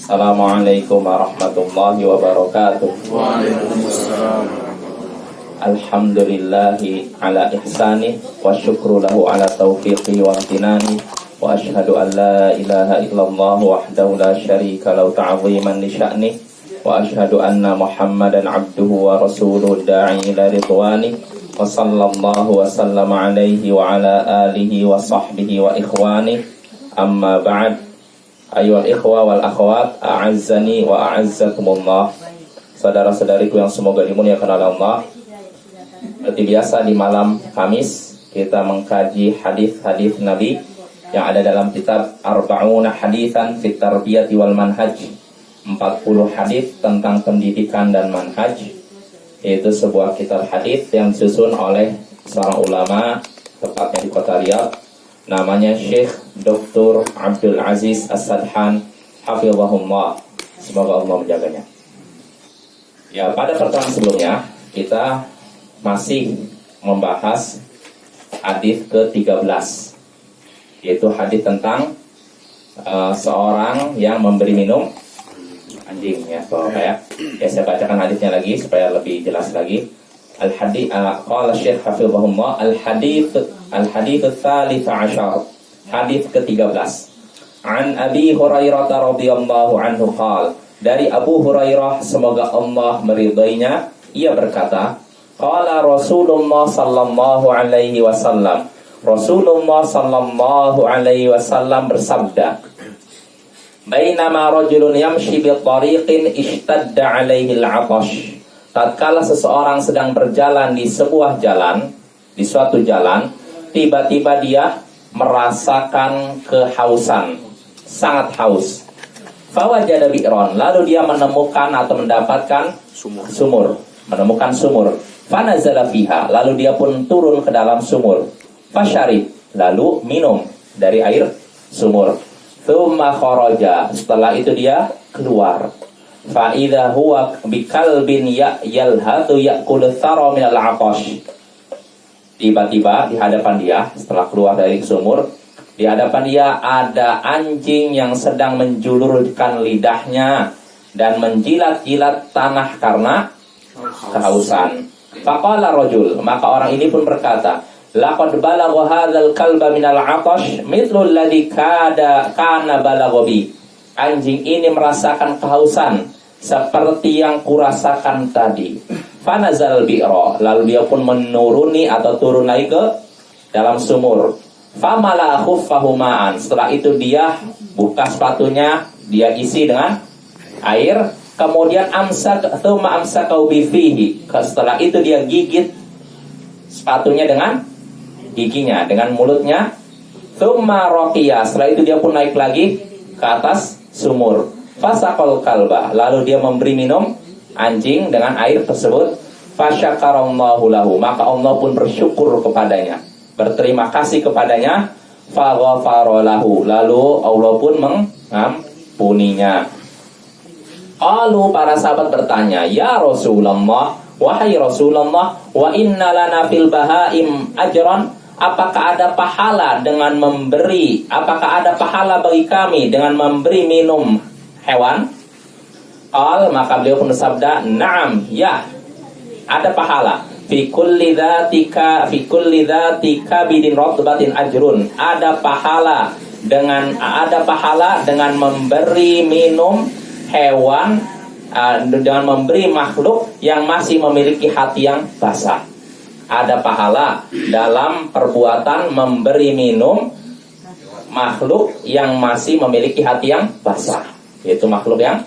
Assalamualaikum warahmatullahi wabarakatuh. Waalaikumsalam. Alhamdulillahi ala ihsani wa syukru lahu ala taufiqi wa amtinani wa ashhadu an la ilaha illallah wahdahu la syarika lahu ta'ziman li sya'ni wa ashhadu anna Muhammadan abduhu wa rasuluhu da'i ila ridwani wa sallallahu wa sallama alaihi wa ala alihi wa sahbihi wa ikhwani. Amma ba'd. Ayyuhal ikhwa wal akhwat, a'azzani wa a'azzakumullah. Saudara-saudariku yang semoga dimuliakan oleh Allah. Seperti biasa di malam Kamis kita mengkaji hadis-hadis Nabi yang ada dalam kitab Arba'una Haditsan fit Tarbiyati wal Manhaj. 40 hadis tentang pendidikan dan manhaj. Itu sebuah kitab hadis yang disusun oleh seorang ulama tepatnya di kota Riyadh. Namanya Syekh Dr. Abdul Aziz As-Sadhan hafizahullah. Semoga Allah menjaganya. Ya, pada pertemuan sebelumnya kita masih membahas hadis ke-13, yaitu hadis tentang seorang yang memberi minum anjing ya, ya. Saya bacakan hadisnya lagi supaya lebih jelas lagi. Al-hadits qala Syekh hafizahullah al-hadits ats-tsalits 'asyar. Hadis ke-13. An Abi Hurairah radhiyallahu anhu qala, dari Abu Hurairah semoga Allah meridainya, ia berkata, qala Rasulullah sallallahu alaihi wasallam, Rasulullah sallallahu alaihi wasallam bersabda, bainama rajulun yamshi bi tariqin ishtadda alaihi al-'atash. Tatkala seseorang sedang berjalan di sebuah jalan, di suatu jalan, tiba-tiba dia merasakan kehausan, sangat haus. Fawajada bi'ron, lalu dia menemukan atau mendapatkan sumur, menemukan sumur. Fanazala fiha, lalu dia pun turun ke dalam sumur. Fasyarib, lalu minum dari air sumur. Tsumma kharaja, setelah itu dia keluar. Fa idza huwa bikalbin yalhatu yaqulu thara min al-'atash. Tiba-tiba di hadapan dia, setelah keluar dari sumur, di hadapan dia ada anjing yang sedang menjulurkan lidahnya dan menjilat-jilat tanah karena kehausan. Faqala rajul, maka orang ini pun berkata, laqad balagha hadzal kalba min al-'atash mithlu alladhi kana balagha bi. Anjing ini merasakan kehausan seperti yang kurasakan tadi. Fanazal bi'ra, lalu dia pun menuruni atau turun naik ke dalam sumur. Famala khuffahu ma'an, setelah itu dia buka sepatunya, dia isi dengan air, kemudian thumma amsakau bi fihi, setelah itu dia gigit sepatunya dengan giginya, dengan mulutnya. Thumma raqiya, setelah itu dia pun naik lagi ke atas sumur. Fasaqal kalba, lalu dia memberi minum anjing dengan air tersebut. Fasyakarallahu lahu, maka Allah pun bersyukur kepadanya, berterima kasih kepadanya. Faghafara lahu, lalu Allah pun mengampuninya. Qalu, para sahabat bertanya, ya Rasulullah, wahai Rasulullah, wa inna lana fil bahaim ajran, apakah ada pahala dengan memberi, apakah ada pahala bagi kami dengan memberi minum hewan? Maka beliau pun bersabda, na'am, ya, ada pahala. Fi kulli dzatika bidin ratbatin ajrun. Ada pahala dengan memberi minum hewan, dengan memberi makhluk yang masih memiliki hati yang basah. Ada pahala dalam perbuatan memberi minum makhluk yang masih memiliki hati yang basah, yaitu makhluk yang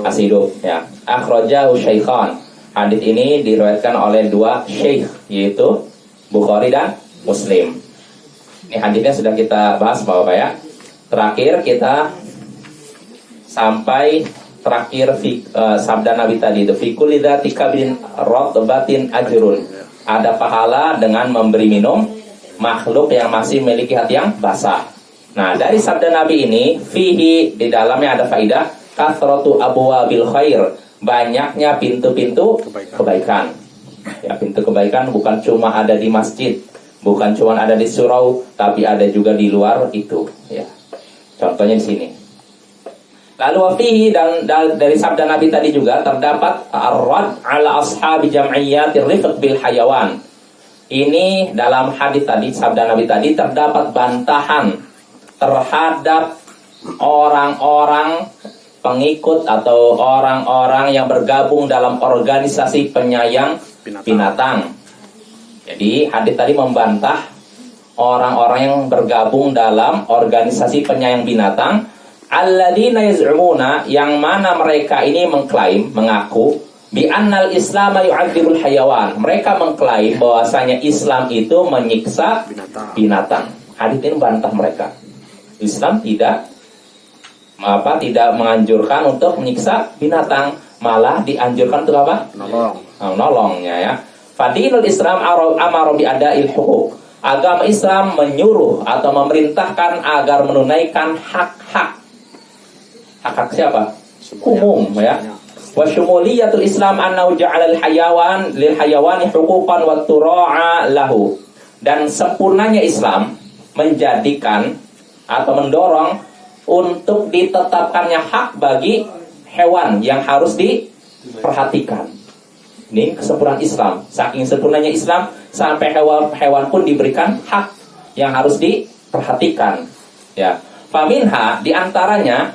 masih hidup ya. Akhrajahu syaikhan. Hadis ini diriwayatkan oleh dua syekh, yaitu Bukhari dan Muslim. Ini hadisnya sudah kita bahas Bapak ya. Terakhir kita sampai sabda Nabi tadi itu, fi kulli dzatika bin ratbatin ajrun. Ada pahala dengan memberi minum makhluk yang masih memiliki hati yang basah. Nah, dari sabda Nabi ini, fihi, di dalamnya ada faidah, kathratu abwabil khair, banyaknya pintu-pintu kebaikan. Ya, pintu kebaikan bukan cuma ada di masjid, bukan cuma ada di surau, tapi ada juga di luar itu. Ya, contohnya di sini. Lalu wafihi, dan dari sabda Nabi tadi juga terdapat ar-rad ala ashabi jam'iyyatir rifq bil hayawan. Ini dalam hadis tadi, sabda Nabi tadi, terdapat bantahan terhadap orang-orang pengikut atau orang-orang yang bergabung dalam organisasi penyayang binatang. Jadi hadis tadi membantah orang-orang yang bergabung dalam organisasi penyayang binatang, alladzina yaz'umuna, yang mana mereka ini mengklaim, mengaku bi annal Islam yu'adzibul hayawan. Mereka mengklaim bahwasanya Islam itu menyiksa binatang. Hadis ini membantah mereka. Islam tidak menganjurkan untuk menyiksa binatang, malah dianjurkan untuk apa? Nolongnya ya. Fadilul Islam amara bi ada'il huquq. Agama Islam menyuruh atau memerintahkan agar menunaikan hak-hak. Hak-hak siapa? Umum ya. Wa syumuliyatul Islam annahu ja'alal hayawan lil hayawani huquqan wa tura'a lahu. Dan sempurnanya Islam menjadikan atau mendorong untuk ditetapkannya hak bagi hewan yang harus diperhatikan. Ini kesempurnaan Islam. Saking sempurnanya Islam, sampai hewan pun diberikan hak yang harus diperhatikan. Ya. Faminha, diantaranya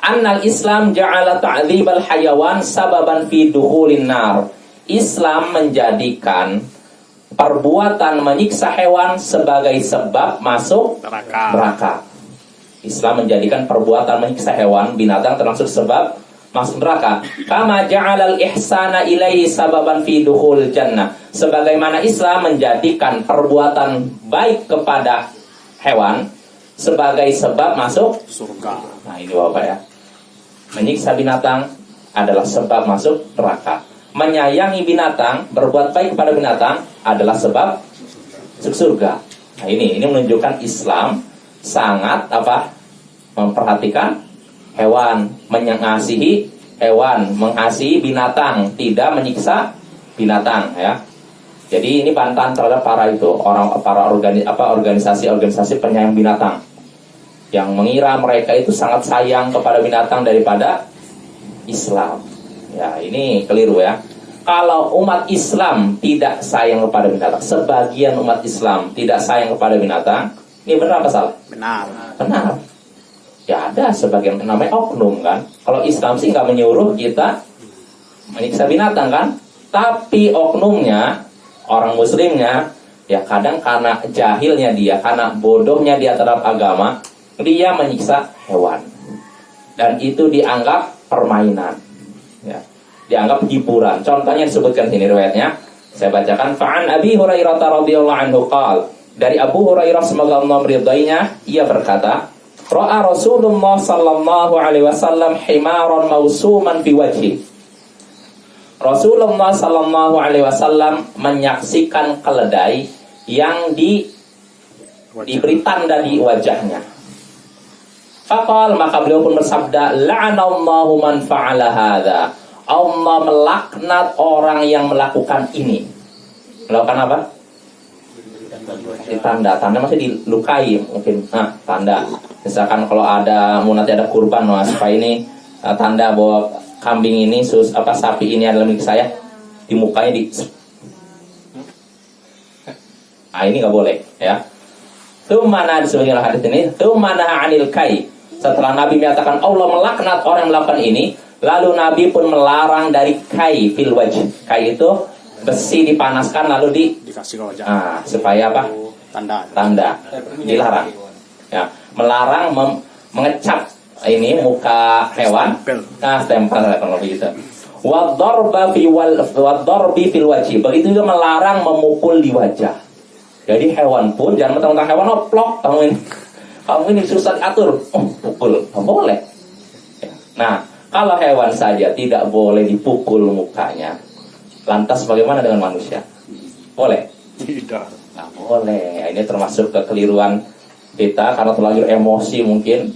annal Islam ja'ala ta'dzibal hayawan sababan fi dukhulin nar. Islam menjadikan perbuatan menyiksa hewan sebagai sebab masuk neraka. Islam menjadikan perbuatan menyiksa hewan, binatang, termasuk sebab masuk neraka. Kama ja'alal ihsana ilaihi sababan fi dukhul jannah. Sebagaimana Islam menjadikan perbuatan baik kepada hewan sebagai sebab masuk surga. Nah, ini Bapak ya. Menyiksa binatang adalah sebab masuk neraka. Menyayangi binatang, berbuat baik kepada binatang adalah sebab masuk surga. Nah, ini menunjukkan Islam sangat memperhatikan hewan, mengasihi hewan, mengasihi binatang, tidak menyiksa binatang ya. Jadi ini bantahan terhadap para organisasi penyayang binatang yang mengira mereka itu sangat sayang kepada binatang daripada Islam. Ya, ini keliru ya. Kalau umat Islam tidak sayang kepada binatang, sebagian umat Islam tidak sayang kepada binatang, ini benar apa salah? Benar. Ya ada sebagian namanya oknum kan. Kalau Islam sih nggak menyuruh kita menyiksa binatang kan. Tapi oknumnya, orang muslimnya, ya kadang karena jahilnya dia, karena bodohnya dia terhadap agama, dia menyiksa hewan. Dan itu dianggap permainan ya. Dianggap hiburan. Contohnya disebutkan sini riwayatnya. Saya bacakan. Fa'an Abi Hurairah radhiyallahu anhu qala. Dari Abu Hurairah semoga Allah meridainya, ia berkata, ra'a Rasulullah sallallahu alaihi wasallam himaran mausuman fi wajhi. Rasulullah sallallahu alaihi wasallam menyaksikan keledai yang diberi tanda di wajahnya. Faqal, maka beliau pun bersabda, la'anallahu man fa'ala hadza. Allah melaknat orang yang melakukan ini. Melakukan apa? Tanda masih dilukai mungkin. Nah, tanda. Misalkan kalau nanti ada kurban, supaya ini tanda bahwa kambing ini, sapi ini adalah milik saya, di mukanya nah, ini nggak boleh ya. Tsumana disebutkan hadis ini, tsumana 'anil kai. Setelah Nabi menyatakan Allah melaknat orang yang melakukan ini, lalu Nabi pun melarang dari kai fil wajh. Kai itu besi dipanaskan lalu dikasih ke wajah. Nah, supaya apa? Tanda. Dilarang. Ya, melarang mengecap ini muka hewan. Nah, stempel kalau begitu. Wa darbi fil wajhi. Begitu juga melarang memukul di wajah. Jadi hewan pun jangan mentang-mentang hewan oplok kamu ini susah diatur. Pukul. Nggak boleh. Nah, kalau hewan saja tidak boleh dipukul mukanya, lantas bagaimana dengan manusia? Boleh? Tidak. Nah, boleh. Ini termasuk kekeliruan kita karena terlanjur emosi mungkin.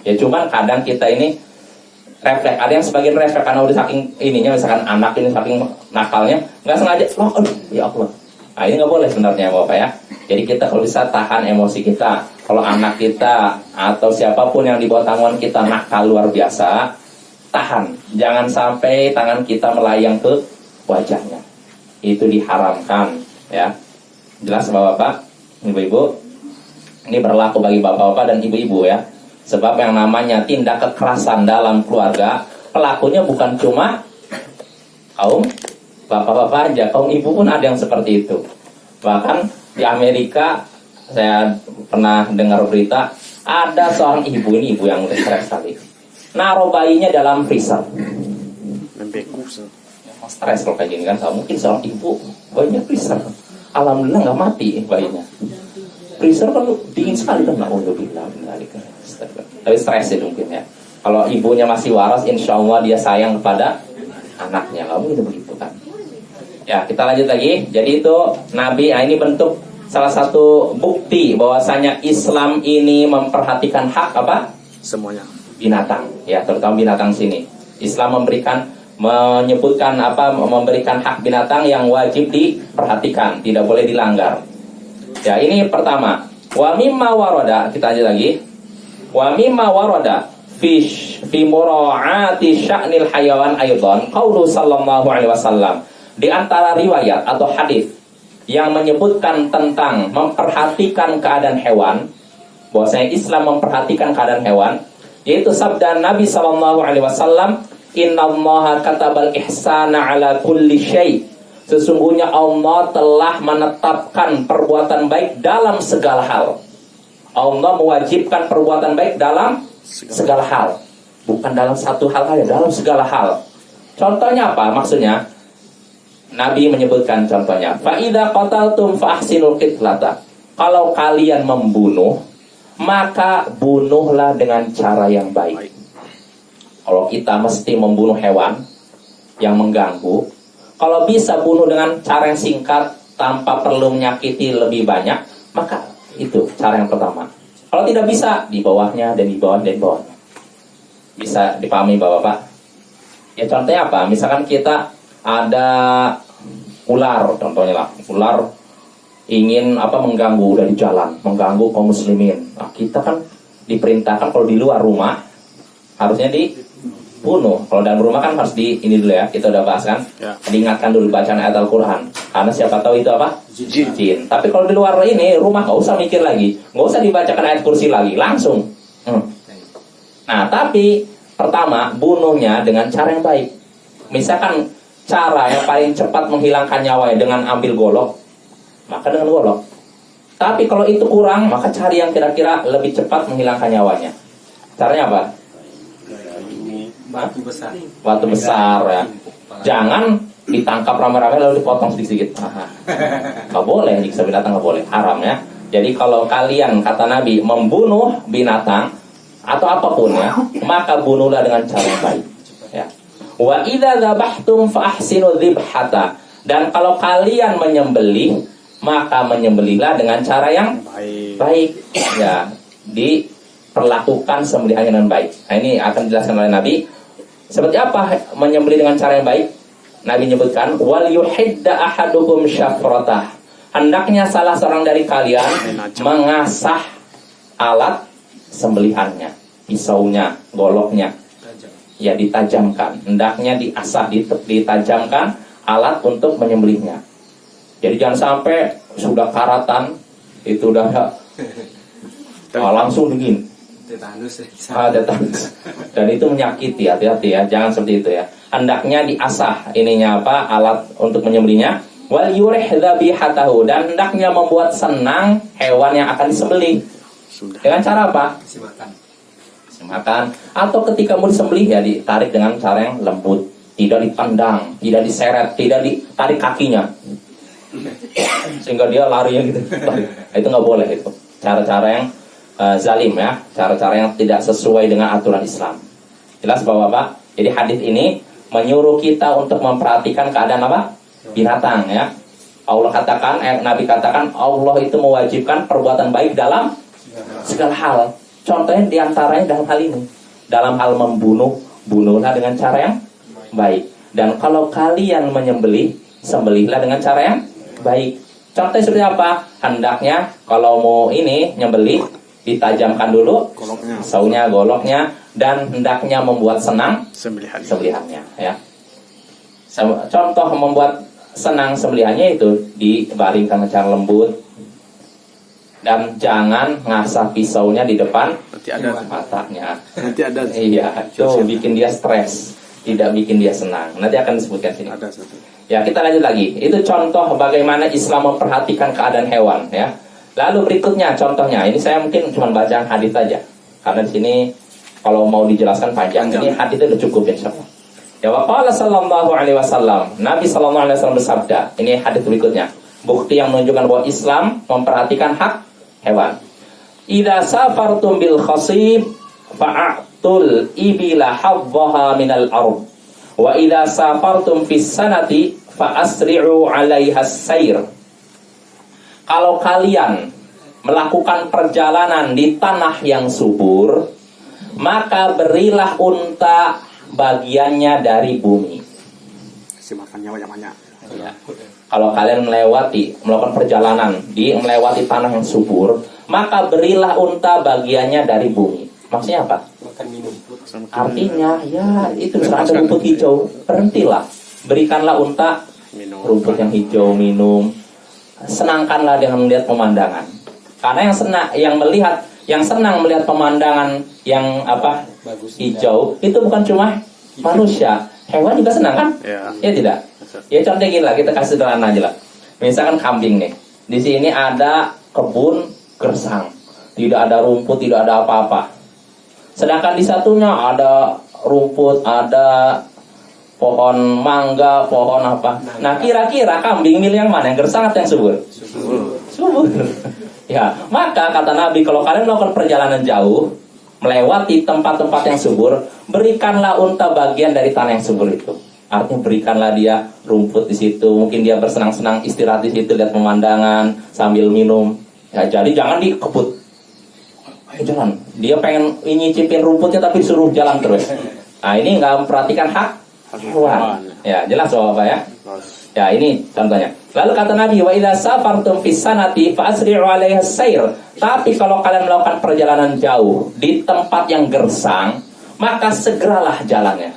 Ya cuman kadang kita ini refleks. Ada yang sebagian refleks karena udah saking ininya, misalkan anak ini saking nakalnya, nggak sengaja. Ya Allah. Nah, ini nggak boleh sebenarnya Bapak ya. Jadi kita kalau bisa tahan emosi kita. kalau anak kita atau siapapun yang di bawah tanggungan kita nakal luar biasa, tahan. Jangan sampai tangan kita melayang ke wajahnya. Itu diharamkan, ya. Jelas Bapak-bapak, Ibu-ibu? Ini berlaku bagi bapak-bapak dan ibu-ibu ya. Sebab yang namanya tindak kekerasan dalam keluarga, pelakunya bukan cuma kaum bapak-bapak aja, kaum ibu pun ada yang seperti itu. Bahkan di Amerika, saya pernah dengar berita, ada seorang ibu, ini ibu yang stres sekali, naruh bayinya dalam freezer. Stres kalau kayak gini kan, mungkin seorang ibu bayinya freezer. Alhamdulillah nggak mati bayinya. Freezer kan dingin sekali kan, tapi stres itu mungkin ya. Kalau ibunya masih waras, insya Allah dia sayang kepada anaknya. Kamu itu begitu kan? Ya, kita lanjut lagi. Jadi itu Nabi, ini bentuk salah satu bukti bahwasanya Islam ini memperhatikan hak apa? Semuanya. Binatang, ya terutama binatang sini. Islam menyebutkan apa? Memberikan hak binatang yang wajib diperhatikan, tidak boleh dilanggar. Ya, ini pertama. Wa mimma warada, kita lanjut lagi. Wa mimma warada fi mura'ati sya'nil hayawan aidan qaulu sallallahu alaihi wasallam. Di antara riwayat atau hadis yang menyebutkan tentang memperhatikan keadaan hewan, bahwasanya Islam memperhatikan keadaan hewan, yaitu sabda Nabi sallallahu alaihi wasallam, "Innallaha katabal ihsana ala kulli syai'." Sesungguhnya Allah telah menetapkan perbuatan baik dalam segala hal. Allah mewajibkan perbuatan baik dalam segala hal. Bukan dalam satu hal saja, dalam segala hal. Contohnya apa? Maksudnya, Nabi menyebutkan contohnya, fa idza qataltum fa ahsinul qitlata. Kalau kalian membunuh, maka bunuhlah dengan cara yang baik. Kalau kita mesti membunuh hewan yang mengganggu, kalau bisa bunuh dengan cara yang singkat tanpa perlu menyakiti lebih banyak, maka itu cara yang pertama. Kalau tidak bisa, di bawahnya dan di bawah dan di bawahnya. Bisa dipahami Bapak-bapak? Ya contohnya apa? Misalkan kita ada ular, contohnya lah, ular ingin mengganggu udah di jalan, mengganggu kaum muslimin. Nah, kita kan diperintahkan kalau di luar rumah harusnya dibunuh. Kalau dalam rumah kan harus ini dulu ya, kita udah bahas kan. Ya. Diingatkan dulu bacaan ayat Al-Quran, karena siapa tahu itu apa? Jin. Tapi kalau di luar ini rumah nggak usah mikir lagi, nggak usah dibacakan ayat kursi lagi, langsung. Nah, tapi pertama bunuhnya dengan cara yang baik. Misalkan cara yang paling cepat menghilangkan nyawa dengan ambil golok, maka dengan golok. Tapi kalau itu kurang, maka cari yang kira-kira lebih cepat menghilangkan nyawanya. Caranya apa? Batu besar ya. Jangan ditangkap rame-rame lalu dipotong sedikit-sedikit. Nggak boleh, nyiksa binatang nggak boleh, haram ya. Jadi kalau kalian, kata Nabi, membunuh binatang atau apapun ya, maka bunuhlah dengan cara yang baik. Ya. Wa idza dzabhtum fa ahsinu dzibhata. Dan kalau kalian menyembelih, maka menyembelihlah dengan cara yang baik. Ya, diperlakukan sembelihannya dengan baik. Nah, ini akan dijelaskan oleh Nabi. Seperti apa menyembelih dengan cara yang baik? Nabi menyebutkan, wal yuhidda ahadukum syafratah. Hendaknya salah seorang dari kalian mengasah alat sembelihannya, pisaunya, goloknya. Ya, ditajamkan. Hendaknya diasah, ditajamkan alat untuk menyembelihnya. Jadi jangan sampai sudah karatan, itu udah langsung dingin. Tetanus. Dan itu menyakiti, hati-hati ya, jangan seperti itu ya. Hendaknya diasah alat untuk menyembelihnya. Wal yurih dzabihatahu, dan hendaknya membuat senang hewan yang akan disembelih. Dengan cara apa? Makan. Atau ketika mau disembelih ya ditarik dengan cara yang lembut, tidak ditendang, tidak diseret, tidak ditarik kakinya sehingga dia larinya gitu. Itu nggak boleh, itu cara-cara yang zalim ya, cara-cara yang tidak sesuai dengan aturan Islam. Jelas Bapak-bapak? Jadi hadis ini menyuruh kita untuk memperhatikan keadaan apa? Binatang ya. Nabi katakan Allah itu mewajibkan perbuatan baik dalam segala hal. Contohnya diantaranya dalam hal ini, dalam hal membunuh, bunuhlah dengan cara yang baik. Dan kalau kalian menyembelih, sembelihlah dengan cara yang baik. Contohnya seperti apa? Hendaknya kalau mau nyembelih, ditajamkan dulu Goloknya. pisaunya, goloknya, dan hendaknya membuat senang Sembelihan. sembelihannya, ya. Contoh membuat senang sembelihannya itu dibaringkan secara lembut, dan jangan ngasah pisaunya di depan Nanti ada. matanya. Nanti ada. Iya, itu bikin dia stres, tidak bikin dia senang. Nanti akan disebutkan sini. Ada satu. Ya, kita lanjut lagi. Itu contoh bagaimana Islam memperhatikan keadaan hewan, ya. Lalu berikutnya contohnya, ini saya mungkin cuma baca hadis saja, karena di sini kalau mau dijelaskan panjang. Ini hadis itu udah cukup, insyaallah. Ya, waqala sallallahu alaihi wasallam. Nabi sallallahu alaihi wasallam bersabda. Ini hadis berikutnya. Bukti yang menunjukkan bahwa Islam memperhatikan hak hewan. Idza safartum bil khasib fa'atul ibila haddaha minal ard. Wa idza safartum fis sanati fa'asri'u 'alaiha as-sair. Kalau kalian melakukan perjalanan di tanah yang subur, maka berilah unta bagiannya dari bumi. Kasih makannya banyak-banyak. Ya. Kalau kalian melakukan perjalanan melewati tanah yang subur, maka berilah unta bagiannya dari bumi. Maksudnya apa? Makan minum. Artinya ya itu misalnya ada rumput hijau, berhentilah, berikanlah unta Minum. rumput yang hijau, minum. Senangkanlah dengan melihat pemandangan. Karena yang senang melihat pemandangan yang Bagus. hijau itu bukan cuma manusia, hewan juga senang kan? Ya. Ya tidak? Ya contohnya gini lah, kita kasih sederhana aja lah. Misalkan kambing nih, di sini ada kebun gersang, tidak ada rumput, tidak ada apa-apa. Sedangkan di satunya ada rumput, ada pohon mangga, pohon apa. Nah kira-kira kambing milih yang mana? Yang gersang atau yang subur? Subur. Ya, maka kata Nabi, kalau kalian melakukan perjalanan jauh, melewati tempat-tempat yang subur, berikanlah unta bagian dari tanah yang subur itu. Artinya berikanlah dia rumput di situ, mungkin dia bersenang-senang istirahat di situ, lihat pemandangan sambil minum. Ya, jadi jangan dikebut. Ayo jalan. Dia pengen nyicipin rumputnya tapi suruh jalan terus. Nah, ini nggak memperhatikan hak hewan. Ya, jelas Bapak ya. Ya, ini contohnya. Lalu kata Nabi, wa idza safartum fis sanati fa'asri'u 'alaiha as-sair. Tapi kalau kalian melakukan perjalanan jauh di tempat yang gersang, maka segeralah jalannya.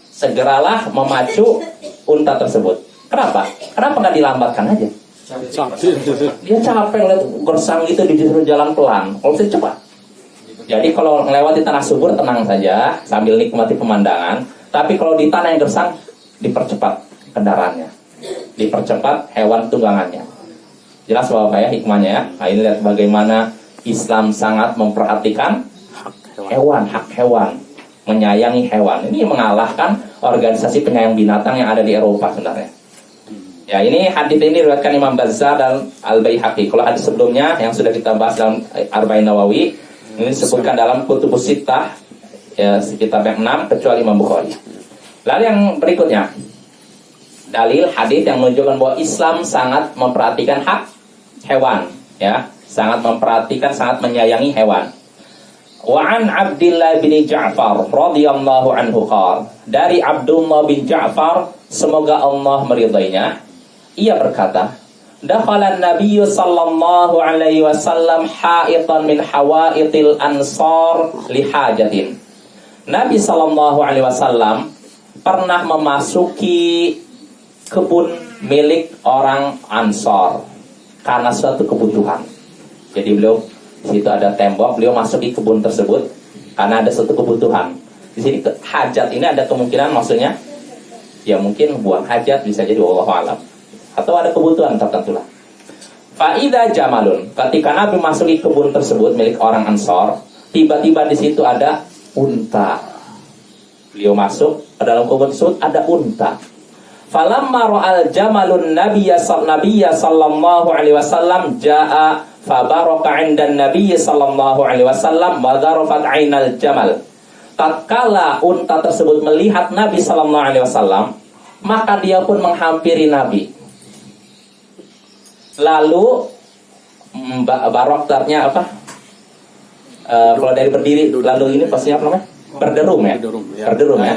Segeralah memacu unta tersebut. Kenapa? Kenapa nggak dilambatkan aja? Dia capek lihat gersang gitu, disuruh jalan pelan. Kalau saya cepat. Jadi kalau melewati tanah subur tenang saja sambil nikmati pemandangan. Tapi kalau di tanah yang gersang dipercepat kendaraannya, dipercepat hewan tunggangannya. Jelas Bapak ya hikmahnya ya. Nah, ini lihat bagaimana Islam sangat memperhatikan hewan, hak hewan, menyayangi hewan. Ini mengalahkan organisasi penyayang binatang yang ada di Eropa sebenarnya. Ya, ini hadis ini diriwayatkan Imam Bazzar dan Al-Baihaqi. Kalau hadis sebelumnya yang sudah kita bahas dalam Arba'in Nawawi, ini disebutkan dalam Kutubus Sittah, ya sekitar yang 6 kecuali Imam Bukhari. Lalu yang berikutnya, dalil hadis yang menunjukkan bahwa Islam sangat memperhatikan hak hewan, ya, sangat memperhatikan, sangat menyayangi hewan. Wa an Abdullah bin Ja'far radhiyallahu anhu qala, dari Abdullah bin Ja'far semoga Allah meridainya, ia berkata, dakhala an-nabiy sallallahu alaihi wasallam ha'itan min hawaitil ansar li hajatin. Nabi sallallahu alaihi wasallam pernah memasuki kebun milik orang Ansor karena suatu kebutuhan. Jadi beliau situ ada tembok, beliau masuk di kebun tersebut karena ada suatu kebutuhan. Di sini hajat ini ada kemungkinan maksudnya ya mungkin buang hajat, bisa jadi wallahu alam, atau ada kebutuhan tertentu lah. Faida jamalun, ketika Nabi masuk di kebun tersebut milik orang Ansor, tiba-tiba di situ ada unta. Beliau masuk ke dalam kebun tersebut, ada unta. Falamma ra'al jamalun nabiyya sallallahu alaihi wasallam jaa fabaraka 'inda nabiyyi sallallahu alaihi wasallam wa darafat 'ainal jamal. Tatkala unta tersebut melihat Nabi sallallahu alaihi wasallam, maka dia pun menghampiri Nabi. Lalu baroktarnya apa? Kalau dari berdiri, lalu ini pastinya apa namanya? Berderum ya? Berderum ya?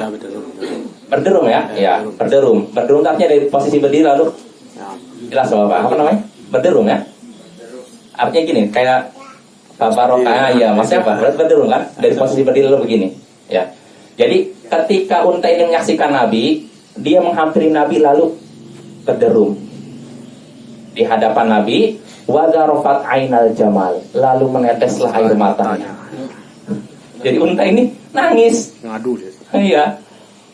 Berderum ya? Ya, berderum. Berderum artinya dari posisi berdiri lalu jelas Bapak, apa namanya? Berderum ya? Artinya gini, kayak Fabarokah ya, maksudnya apa? Berarti berdiri kan? Dari posisi berdiri dulu begini. Ya. Jadi ketika unta ini menyaksikan Nabi, dia menghampiri Nabi lalu berderum di hadapan Nabi. Wadarofat ainal jamal, lalu meneteslah air matanya. Jadi unta ini nangis. Ngadu dia. Iya.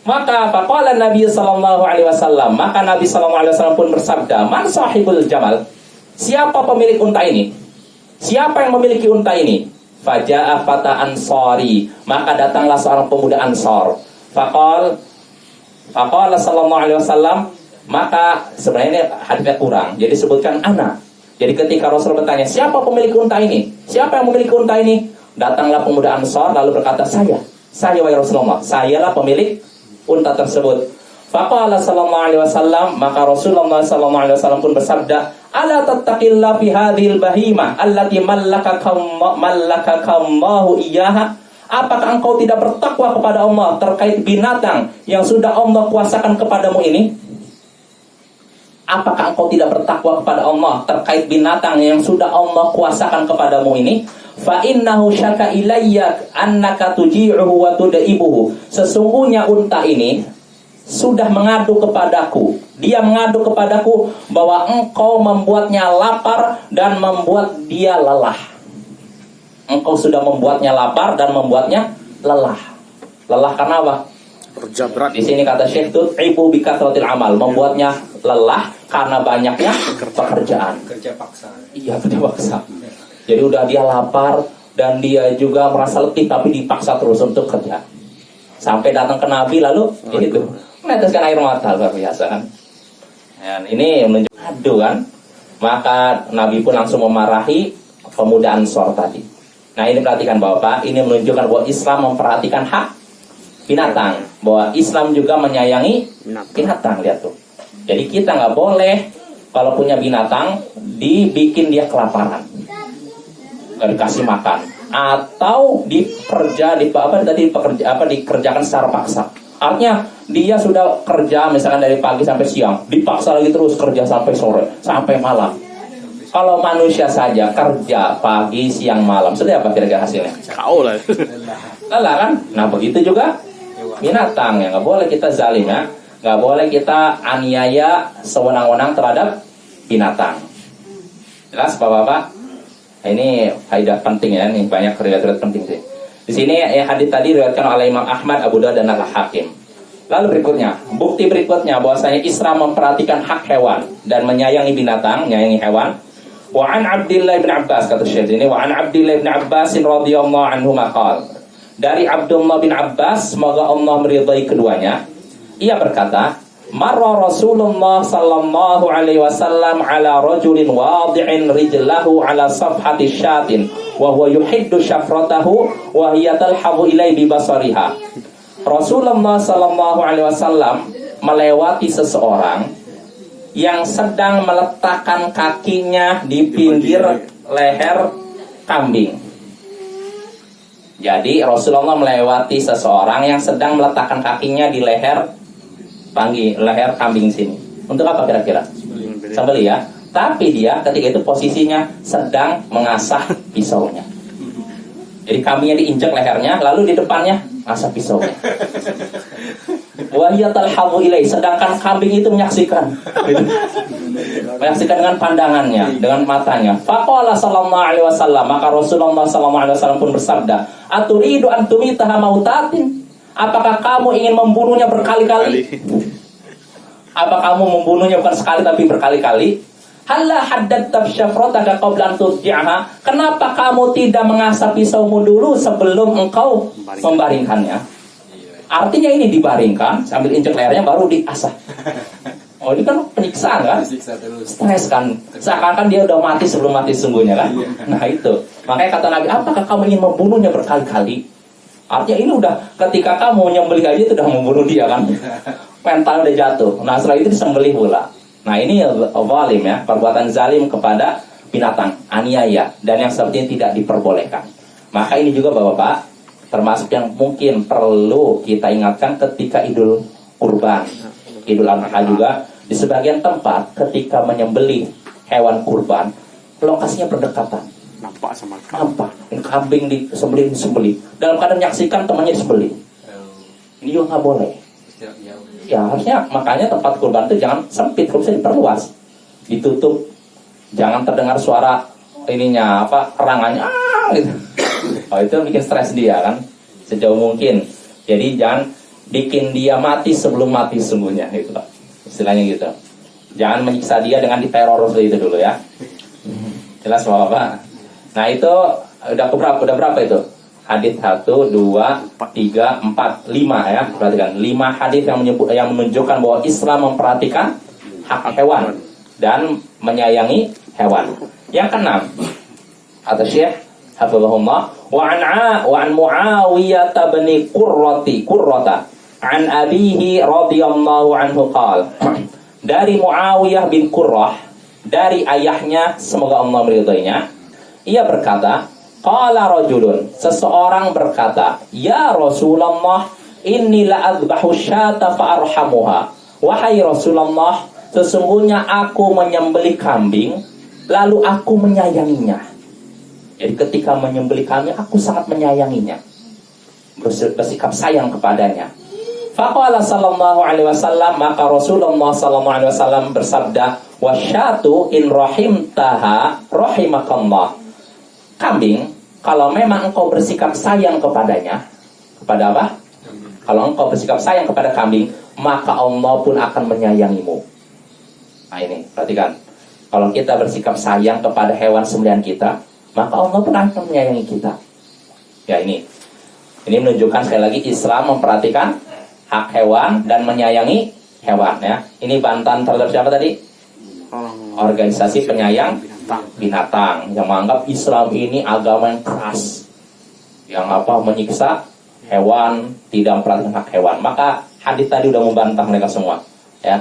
Maka faqala Nabi sallallahu alaihi wasallam, maka Nabi sallallahu alaihi wasallam pun bersabda, "Man sahibul jamal?" Siapa pemilik unta ini? Siapa yang memiliki unta ini? Faja'a fata ansari, maka datanglah seorang pemuda Ansor. Faqala sallallahu alaihi wasallam, maka sebenarnya ini hadisnya kurang. Jadi sebutkan ana. Jadi ketika Rasul bertanya, siapa pemilik unta ini? Siapa yang memiliki unta ini? Datanglah pemuda Ansor lalu berkata, saya wahai Rasulullah, sayalah pemilik unta tersebut. Faqala sallallahu alaihi wasallam, maka Rasulullah sallallahu alaihi wasallam pun bersabda, ala tattaqillah fi hadhil bahimah allati mallakakallahu iyyaha. Apakah engkau tidak bertakwa kepada Allah terkait binatang yang sudah Allah kuasakan kepadamu ini? Apakah engkau tidak bertakwa kepada Allah terkait binatang yang sudah Allah kuasakan kepadamu ini? Fa innahu syaka ilayya annaka tuji'uhu wa tudaibuhu. Sesungguhnya unta ini sudah mengadu kepadaku. Dia mengadu kepadaku bahwa engkau membuatnya lapar dan membuat dia lelah. Engkau sudah membuatnya lapar dan membuatnya lelah. Lelah karena apa? Kerja berat. Di sini kata Syekh tuh ibu bikatratil amal, membuatnya lelah karena banyaknya pekerjaan. Kerja paksa. Iya, kerja paksa. Jadi udah dia lapar dan dia juga merasa letih tapi dipaksa terus untuk kerja. Sampai datang ke Nabi lalu itu meneteskan air mata, luar biasa kan. Dan ini menunjukkan adu kan. Maka Nabi pun langsung memarahi pemuda Ansor tadi. Nah ini perhatikan Bapak, ini menunjukkan bahwa Islam memperhatikan hak binatang, bahwa Islam juga menyayangi binatang. Lihat tuh. Jadi kita nggak boleh kalau punya binatang dibikin dia kelaparan, nggak dikasih makan, atau dikerjakan secara paksa. Artinya dia sudah kerja misalkan dari pagi sampai siang, dipaksa lagi terus kerja sampai sore, sampai malam. Kalau manusia saja kerja pagi, siang, malam, sudah apa kira-kira hasilnya? Kau lah. Lelah kan? Nah begitu juga binatang ya, nggak boleh kita zalim ya, nggak boleh kita aniaya sewenang-wenang terhadap binatang. Jelas Bapak-bapak? Ini faedah penting ya, nih banyak riwayat-riwayat penting sih. Di sini hadis tadi diriwayatkan oleh Imam Ahmad, Abu Dawud dan Al-Hakim. Lalu berikutnya, bukti berikutnya bahwasanya Islam memperhatikan hak hewan dan menyayangi binatang, menyayangi hewan. Wa an Abdullah bin Abbas, kata Syekh ini, wa an Abdullah bin Abbas radhiyallahu anhu maqal. Dari Abdullah bin Abbas, semoga Allah meridai keduanya, ia berkata, marra Rasulullah sallallahu alaihi wasallam ala rajulin wadi'in rijlahu ala safhati syatin wa huwa yuhiddu syafratahu wa hiya talhabu ilai bi basariha. Rasulullah sallallahu alaihi wasallam melewati seseorang yang sedang meletakkan kakinya di pinggir leher kambing. Jadi Rasulullah melewati seseorang yang sedang meletakkan kakinya di leher kambing sini. Untuk apa kira-kira? Sembelih ya. Tapi dia ketika itu posisinya sedang mengasah pisaunya. Jadi kambingnya diinjak lehernya, lalu di depannya asah pisaunya. Wahiyatal hamu ilai, sedangkan kambing itu menyaksikan dengan pandangannya, dengan matanya. Faqala sallallahu alaihi wasallam, maka Rasulullah sallallahu alaihi wasallam pun bersabda, aturidu an tumitaha mautatin? Apakah kamu ingin membunuhnya berkali-kali? Apa kamu membunuhnya bukan sekali tapi berkali-kali? Halla haddatta syafrataka qabla an tudji'aha? Kenapa kamu tidak mengasah pisaumu dulu sebelum engkau membaringkannya? Artinya ini dibaringkan sambil injek lehernya baru diasah. Oh ini kan penyiksaan kan? Stres kan? Seakan-akan dia udah mati sebelum mati sungguhnya kan? Nah itu. Makanya kata Nabi, apakah kamu ingin membunuhnya berkali-kali? Artinya ini udah ketika kamu nyembelih aja itu udah membunuh dia kan? Mental udah jatuh. Nah setelah itu disembelih pula. Nah ini zalim ya, perbuatan zalim kepada binatang, aniaya, dan yang sepertinya tidak diperbolehkan. Maka ini juga Bapak-bapak, termasuk yang mungkin perlu kita ingatkan ketika Idul Kurban, Idul Adha juga, di sebagian tempat ketika menyembelih hewan kurban, lokasinya berdekatan. Nampak sama kambing. Nampak kambing disembelih. Dalam keadaan menyaksikan temannya disembelih. Ini juga nggak boleh. Ya harusnya, makanya tempat kurban itu jangan sempit, kalau bisa diperluas, ditutup, jangan terdengar suara ininya kerangannya gitu. Oh, itu bikin stres dia kan, sejauh mungkin. Jadi jangan bikin dia mati sebelum mati sesungguhnya, gitu lah. Istilahnya gitu. Jangan menyiksa dia dengan diteror seperti itu dulu ya. Jelas Bapak? Nah itu udah berapa itu? Hadis 1, 2, 3, 4, 5 ya. Perhatikan 5 hadis yang menunjukkan bahwa Islam memperhatikan hak hewan dan menyayangi hewan. Yang keenam, kata Syekh hafizahullah, wa an Muawiyah bin Qurrata an abihi radhiyallahu anhu qala, dari Muawiyah bin Qurrah, dari ayahnya semoga Allah meridainya, ia berkata, qala rajulun, seseorang berkata, ya Rasulullah, inni la adbahu syata fa arhamuha. Wahai Rasulullah, sesungguhnya aku menyembelih kambing lalu aku menyayanginya. Jadi ketika menyembelih kambing aku sangat menyayanginya, bersikap sayang kepadanya. Faqala sallallahu alaihi wasallam, maka Rasulullah sallallahu alaihi wasallam bersabda, wasyatu in rahimtaha rahimakallah. Kambing, kalau memang engkau bersikap sayang kepadanya, kepada apa? Kalau engkau bersikap sayang kepada kambing, maka Allah pun akan menyayangimu. Nah ini, perhatikan. Kalau kita bersikap sayang kepada hewan sembelihan kita, maka Allah pun akan menyayangi kita. Ya ini menunjukkan sekali lagi Islam memperhatikan hak hewan dan menyayangi hewan ya. Ini bantahan terhadap siapa tadi? Organisasi penyayang binatang yang menganggap Islam ini agama yang keras, yang menyiksa hewan, tidak memperhatikan hak hewan. Maka hadis tadi udah membantah mereka semua ya.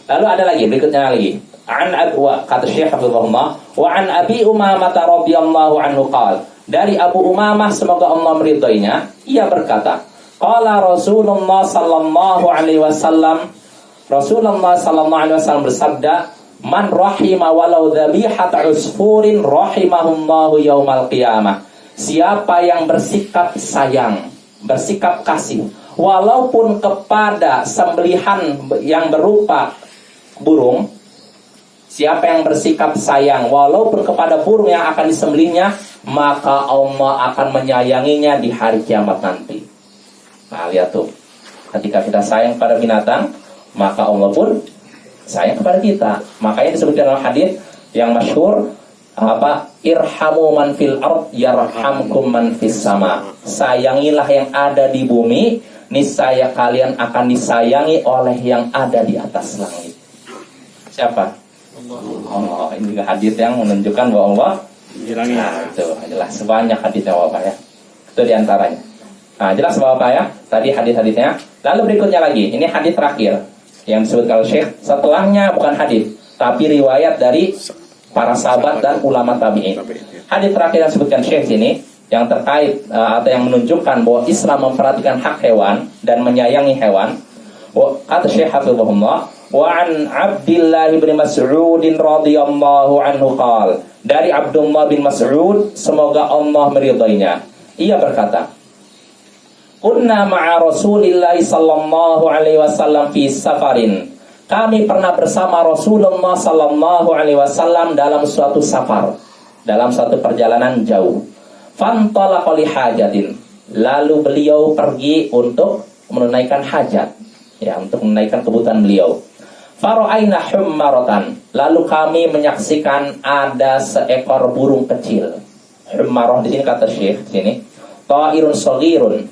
Lalu ada lagi, berikutnya lagi. Kata Syekh Abdullah, wa an Abi Umamah radhiyallahu anhu qala, dari Abu Umamah semoga Allah meridainya, ia berkata, qala Rasulullah sallallahu alaihi wasallam, Rasulullah sallallahu alaihi wasallam bersabda, man rahima walau dhabihata usfurin rahimahullahu yaumal qiyamah. Siapa yang bersikap sayang, bersikap kasih, walaupun kepada sembelihan yang berupa burung, siapa yang bersikap sayang walaupun kepada burung yang akan disembelihnya, maka Allah akan menyayanginya di hari kiamat nanti. Nah lihat tuh, ketika kita sayang pada binatang, maka Allah pun sayang kepada kita. Makanya disebutkan dalam hadis yang masyhur, irhamu man fil ard yarhamkum man fis sama. Sayangilah yang ada di bumi, niscaya kalian akan disayangi oleh yang ada di atas langit. Siapa? Allah. Ini juga hadis yang menunjukkan bahwa Allah nah, itu jelas sebanyak hadisnya Bapak ya. Itu diantaranya. Nah jelas Bapak ya, tadi hadis-hadisnya. Lalu berikutnya lagi, ini hadis terakhir yang disebutkan oleh Syekh. Setelahnya bukan hadis, tapi riwayat dari para sahabat dan ulama tabi'in. Hadis terakhir yang disebutkan Syekh ini, yang terkait atau yang menunjukkan bahwa Islam memperhatikan hak hewan dan menyayangi hewan. Kata Syekh hafizahullah, wa an Abdullah bin Mas'ud radhiyallahu anhu qala, dari Abdullah bin Mas'ud semoga Allah meridainya, ia berkata, kunna ma'a Rasulillah sallallahu alaihi wasallam fi safarin. Kami pernah bersama Rasulullah sallallahu alaihi wasallam dalam suatu safar, dalam suatu perjalanan jauh. Fantalaqa li hajatin. Lalu beliau pergi untuk menunaikan hajat, ya, untuk menunaikan kebutuhan beliau. Fara'aina hummaratan. Lalu kami menyaksikan ada seekor burung kecil. Hummarah di sini kata Syekh sini, ta'irun shaghirun,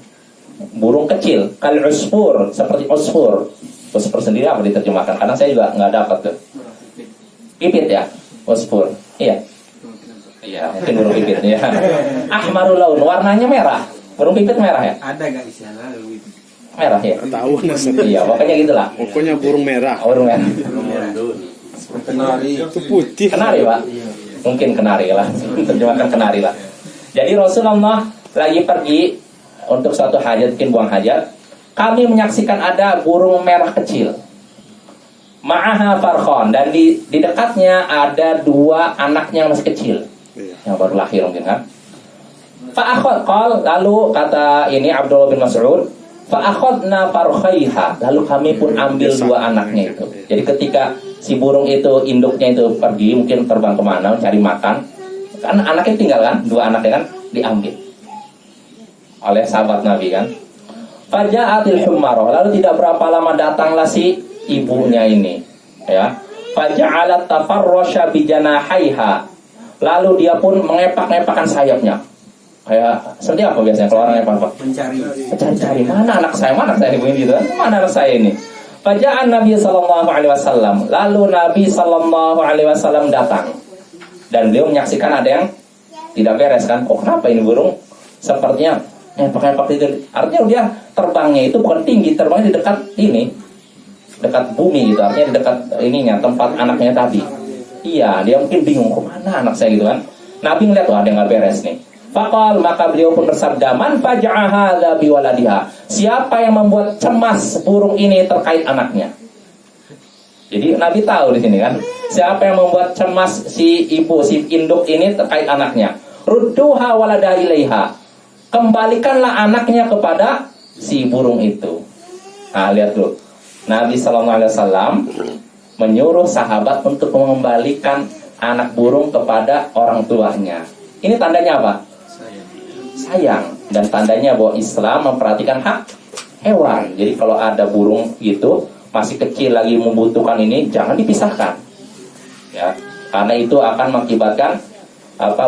burung kecil, kal usfur, seperti usfur. Usfur sendiri apa diterjemahkan? Karena saya juga nggak dapat tuh. Pipit ya, usfur. Iya. Iya, mungkin burung pipit ya. Ahmarul laun, warnanya merah. Burung pipit merah ya? Ada nggak istilah gitu? Merah ya? Tahu nasi. Iya, pokoknya gitulah. Pokoknya burung merah. Burung merah. Kenari. Itu putih. Kenari, Pak. Mungkin kenari lah. Terjemahkan kenari lah. Jadi Rasulullah lagi pergi untuk suatu hajat, mungkin buang hajat. Kami menyaksikan ada burung merah kecil. Ma'aha farkhon, dan di dekatnya ada dua anaknya yang masih kecil. Iya. yang baru lahir mungkin kan. Lalu kata ini Abdullah bin Mas'ud, fa'akhadna farkhaiha, lalu kami pun ambil dua anaknya itu. Jadi ketika si burung itu induknya itu pergi mungkin terbang kemana cari makan, kan anaknya tinggal kan, dua anaknya kan diambil oleh sahabat Nabi kan. Faja'atil hummarah, lalu tidak berapa lama datanglah si ibunya ini ya. Faja'alat tafarrasha bijanahaiha, lalu dia pun mengepak-ngepakkan sayapnya. Kayak seperti apa biasanya kalau orang apa? Mencari mana anak saya ini begini gitu. Mana anak saya ini? Faja'an Nabi sallallahu alaihi wasallam. Lalu Nabi sallallahu alaihi wasallam datang. Dan beliau menyaksikan ada yang tidak beres kan. Oh, kenapa ini burung sepertinya pakai itu. Artinya dia terbangnya itu bukan tinggi, terbangnya di dekat ini. Dekat bumi gitu. Artinya di dekat ininya tempat anaknya tadi. Iya, dia mungkin bingung kemana anak saya gitu kan. Nabi ngeliat ada yang nggak beres nih. Faqal, maka beliau pun bersabda, man faja'a hadza biwaladiha, siapa yang membuat cemas burung ini terkait anaknya. Jadi Nabi tahu di sini kan, siapa yang membuat cemas si ibu, si induk ini terkait anaknya. Rudduha walada ilaiha, kembalikanlah anaknya kepada si burung itu. Nah, lihat dulu, Nabi SAW menyuruh sahabat untuk mengembalikan anak burung kepada orang tuanya. Ini tandanya apa? Sayang. Dan tandanya bahwa Islam memperhatikan hak hewan. Jadi kalau ada burung gitu masih kecil lagi membutuhkan ini, jangan dipisahkan ya, karena itu akan mengakibatkan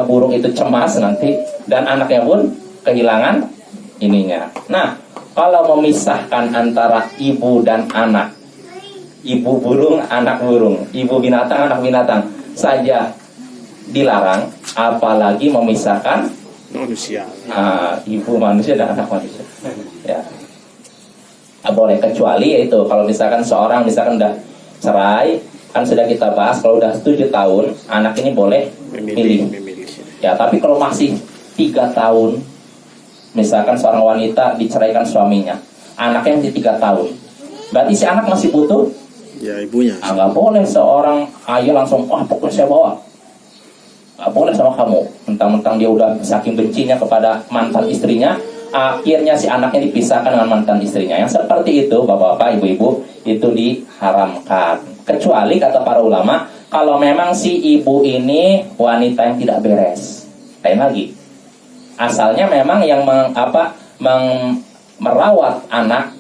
burung itu cemas nanti dan anaknya pun kehilangan ininya. Nah, kalau memisahkan antara ibu dan anak, ibu burung, anak burung, ibu binatang, anak binatang saja dilarang, apalagi memisahkan manusia. Ibu manusia dan anak manusia. Ya. Boleh, kecuali yaitu kalau misalkan seorang misalkan udah cerai, kan sudah kita bahas kalau udah 7 tahun anak ini boleh milih. Ya, tapi kalau masih 3 tahun, misalkan seorang wanita diceraikan suaminya, anaknya masih 3 tahun, berarti si anak masih butuh ya ibunya. Nggak boleh seorang ayah langsung pokoknya saya bawa. Nggak boleh sama kamu. Mentang-mentang dia udah saking bencinya kepada mantan istrinya, akhirnya si anaknya dipisahkan dengan mantan istrinya. Yang seperti itu, bapak-bapak, ibu-ibu, itu diharamkan. Kecuali kata para ulama, kalau memang si ibu ini wanita yang tidak beres. Lain lagi. Asalnya memang yang merawat anak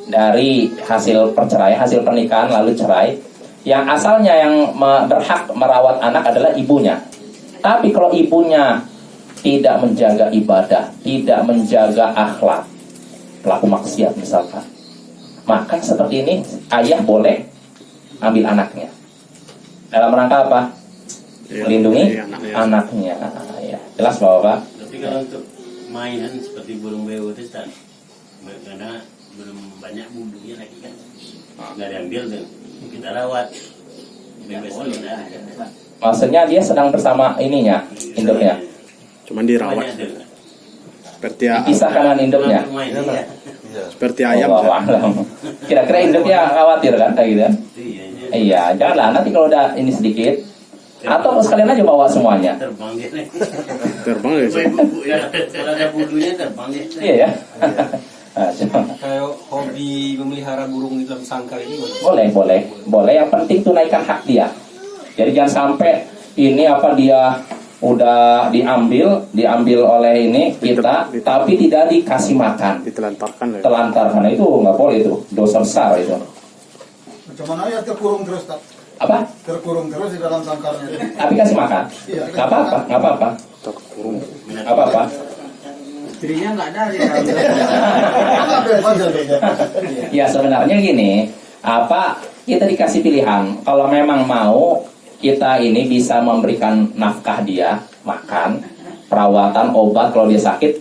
dari hasil perceraian, hasil pernikahan lalu cerai. Yang asalnya yang berhak merawat anak adalah ibunya. Tapi kalau ibunya tidak menjaga ibadah, tidak menjaga akhlak, pelaku maksiat misalkan, maka seperti ini ayah boleh ambil anaknya. Dalam rangka apa? Melindungi anaknya. Ya, jelas Bapak? Tapi kalau untuk mainan seperti burung beo itu karena belum banyak bumbunya lagi kan, nggak diambil tuh, kita rawat. Maksudnya dia sedang bersama ininya, induknya. Cuman dirawat. Seperti Dipisahkan dengan induknya. Seperti ayam. Kira-kira induknya khawatir kan kayak gitu kan? Iya, janganlah nanti kalau udah ini sedikit, atau sekalian aja bawa semuanya. Terbang dia. Terbang ya. Kalau ada bulunya terbang dia. Iya ya. Kayak hobi memelihara burung di dalam sangkar ini Boleh. Yang penting tunaikan hak dia. Jadi jangan sampai ini dia udah diambil oleh ini kita, tapi tidak dikasih makan. Ditelantarkan ya. Telantarkan itu nggak boleh, itu dosa besar itu. Macam mana ya terkurung terus tak? Apa? Terkurung terus di dalam sangkarnya. Tapi kasih makan. Iya, Nggak apa-apa. Terkurung. Nggak apa-apa. istrinya nggak ada di Ya sebenarnya gini, kita dikasih pilihan. Kalau memang mau, kita ini bisa memberikan nafkah dia, makan, perawatan, obat kalau dia sakit,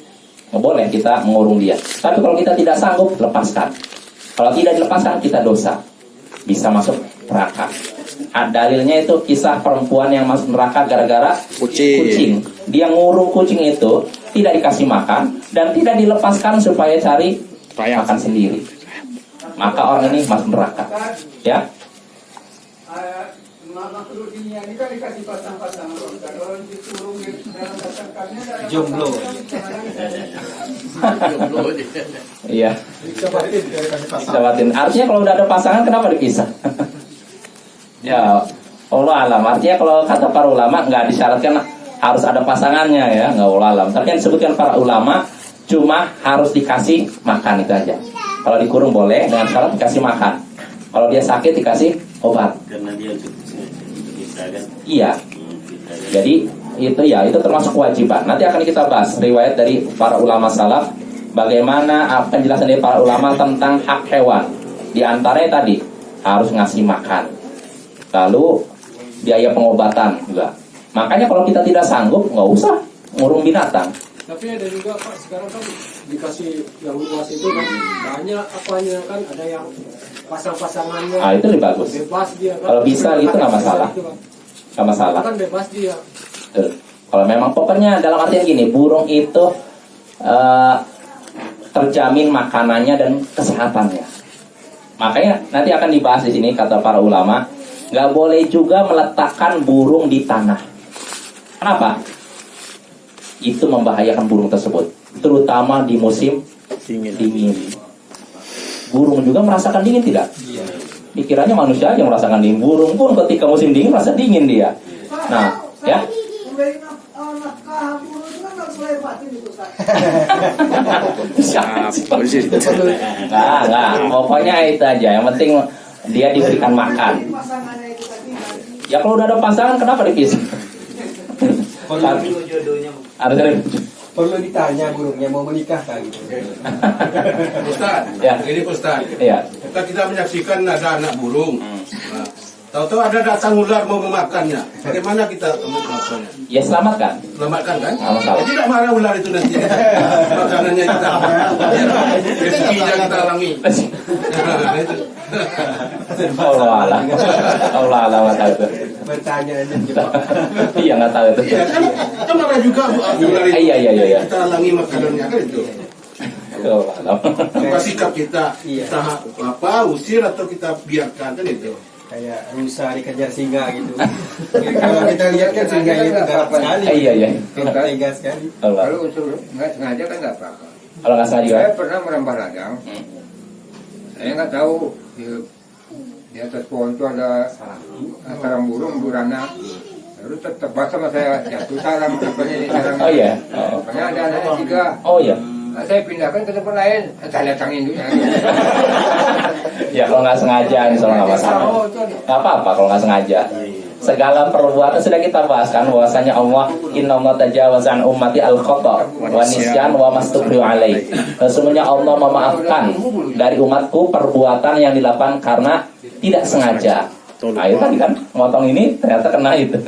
boleh kita mengurung dia. Tapi kalau kita tidak sanggup, lepaskan. Kalau tidak dilepaskan, kita dosa, bisa masuk neraka. Dalilnya itu kisah perempuan yang masuk neraka gara-gara kucing. Dia ngurung kucing itu, tidak dikasih makan dan tidak dilepaskan supaya cari makan sendiri. Maka orang ini masuk neraka. Ya. ini kan dikasih pasang-pasangan. Kalau dikurung di dalam pasangkannya ada Jomblo. Iya. bisa batin dari kasih pasang. Disawatin. Artinya kalau udah ada pasangan kenapa dipisah? Ya, Allah alam. Artinya kalau kata para ulama nggak disyaratkan harus ada pasangannya ya, nggak Allah alam. Tapi yang disebutkan para ulama cuma harus dikasih makan itu aja. Kalau dikurung boleh dengan syarat dikasih makan. Kalau dia sakit dikasih obat. Karena dia untuk kita kan. Iya. Kita kan. Jadi itu termasuk kewajiban. Nanti akan kita bahas riwayat dari para ulama salaf bagaimana penjelasan dari para ulama tentang hak hewan. Di antaranya tadi harus ngasih makan. Lalu biaya pengobatan juga. Makanya kalau kita tidak sanggup nggak usah ngurung binatang. Tapi ada juga Pak, sekarang kan dikasih yang luas itu kan banyak apanya kan, ada yang pasang-pasangannya. Ah, itu lebih bagus. Bebas dia kan. Kalau bisa gitu nggak masalah. Itu kan. Nggak masalah. Kan bebas dia. Betul. Kalau memang pokoknya dalam artian gini, burung itu terjamin makanannya dan kesehatannya. Makanya nanti akan dibahas di sini kata para ulama, nggak boleh juga meletakkan burung di tanah. Kenapa? Itu membahayakan burung tersebut, terutama di musim dingin. Burung juga merasakan dingin tidak? Dikiranya manusia aja merasakan dingin. Burung pun ketika musim dingin merasa dingin dia. Nah, ya. Enggak. Pokoknya itu aja. Yang penting dia diberikan makan. Ya kalau udah ada pasangan kenapa dipisah? Harus ada. Perlu ditanya burungnya mau menikah kan gitu. Ustaz, Ya. ini Ustaz. Iya. Kita menyaksikan ada anak burung. Nah, tahu-tahu ada datang ular mau memakannya. Bagaimana kita melakukannya? Ya selamatkan. Selamatkan kan? Nggak masalah. Ya, tidak marah ular itu nanti. Makanannya kita. Rezekinya kita halangi. Nah, itu. Allah alam. Allah alam nggak tahu itu. Bertanya aja gitu. Iya nggak tahu itu. Ya kan? Kita marah juga ular itu. Iya. Kita halangi makanannya kan itu. Allah alam. Apa sikap kita? Iya. Kita usir atau kita biarkan kan itu? Kayak rusa dikejar singa gitu. Kalau kita lihat kan singa itu galak sekali. Iya. Tega sekali. Allah. Kalau unsur nggak sengaja kan nggak apa-apa. Kalau nggak sengaja. Saya pernah merambah ladang. Saya nggak tahu di atas pohon itu ada sarang burung burana. Lalu tertebak sama saya jatuh sarang rupanya di sarang. Oh iya. Rupanya ada anaknya 3. Oh iya. Nah, saya pindahkan ke tempat lain. Saya datangin dulu. Ya kalau nggak sengaja insyaallah nggak masalah. Nggak apa-apa kalau nggak sengaja. Segala perbuatan sudah kita bahas kan bahwasanya Allah innallaha tajawaza an ummati al khata wa nisyan wa mastukrihu alaih. Sesungguhnya Allah memaafkan dari umatku perbuatan yang dilakukan karena tidak sengaja. Nah itu tadi kan motong ini ternyata kena itu.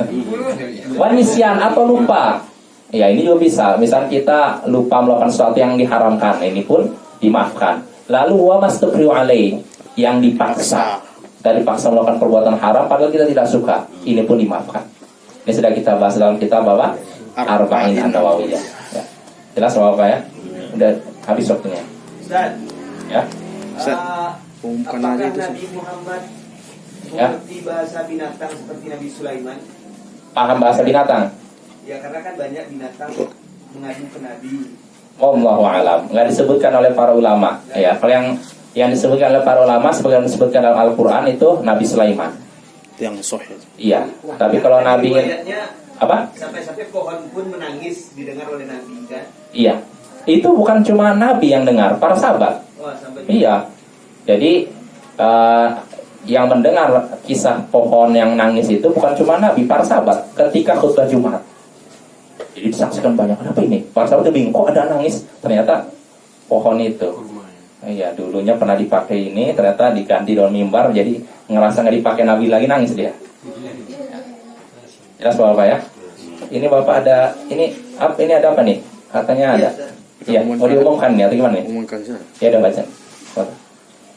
Wa nisyan atau lupa. Ya ini juga bisa. Misal kita lupa melakukan sesuatu yang diharamkan, ini pun dimaafkan. Lalu wa mastukrihu alaih, yang dipaksa. Dari paksa melakukan perbuatan haram padahal kita tidak suka, ini pun dimaafkan. Ini sudah kita bahas dalam kitab apa? Arba'in An-Nawawiyah. Ya. Jelas Bapak ya? Udah habis waktunya. Ustaz. Ya. Bukan Apakah aja itu. Nabi Muhammad Ya. mengerti bahasa binatang seperti Nabi Sulaiman? Paham bahasa binatang? Ya karena kan banyak binatang mengadu ke Nabi. Wallahu alam. Enggak disebutkan oleh para ulama. Ya, kalau yang disebutkan oleh para ulama sebagian disebutkan dalam Al-Qur'an itu Nabi Sulaiman. Yang sahih. Iya. Tapi kalau Nabi Riwayatnya apa? sampai-sampai pohon pun menangis didengar oleh Nabi kan? Iya. Itu bukan cuma Nabi yang dengar, para sahabat. Wah, sampai Iya. Jadi yang mendengar kisah pohon yang nangis itu bukan cuma Nabi, para sahabat ketika khutbah Jumat. Jadi disaksikan banyak. Apa ini? Para sahabat bingung kok ada nangis. Ternyata pohon itu. Iya, dulunya pernah dipakai ini, ternyata diganti daun mimbar, jadi ngerasa nggak dipakai Nabi lagi, nangis dia. Jelas Bapak ya? Ini Bapak ada, ini ada apa nih? Katanya ada. Iya, mau diumumkan nih atau gimana nih? Umumkan saja. Ya udah baca.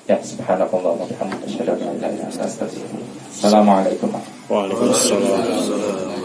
Ya, subhanallah wa bihamdihi asyhadu an la ilaha illa anta astaghfiruka wa atubu ilaik. Assalamualaikum. Waalaikumsalam.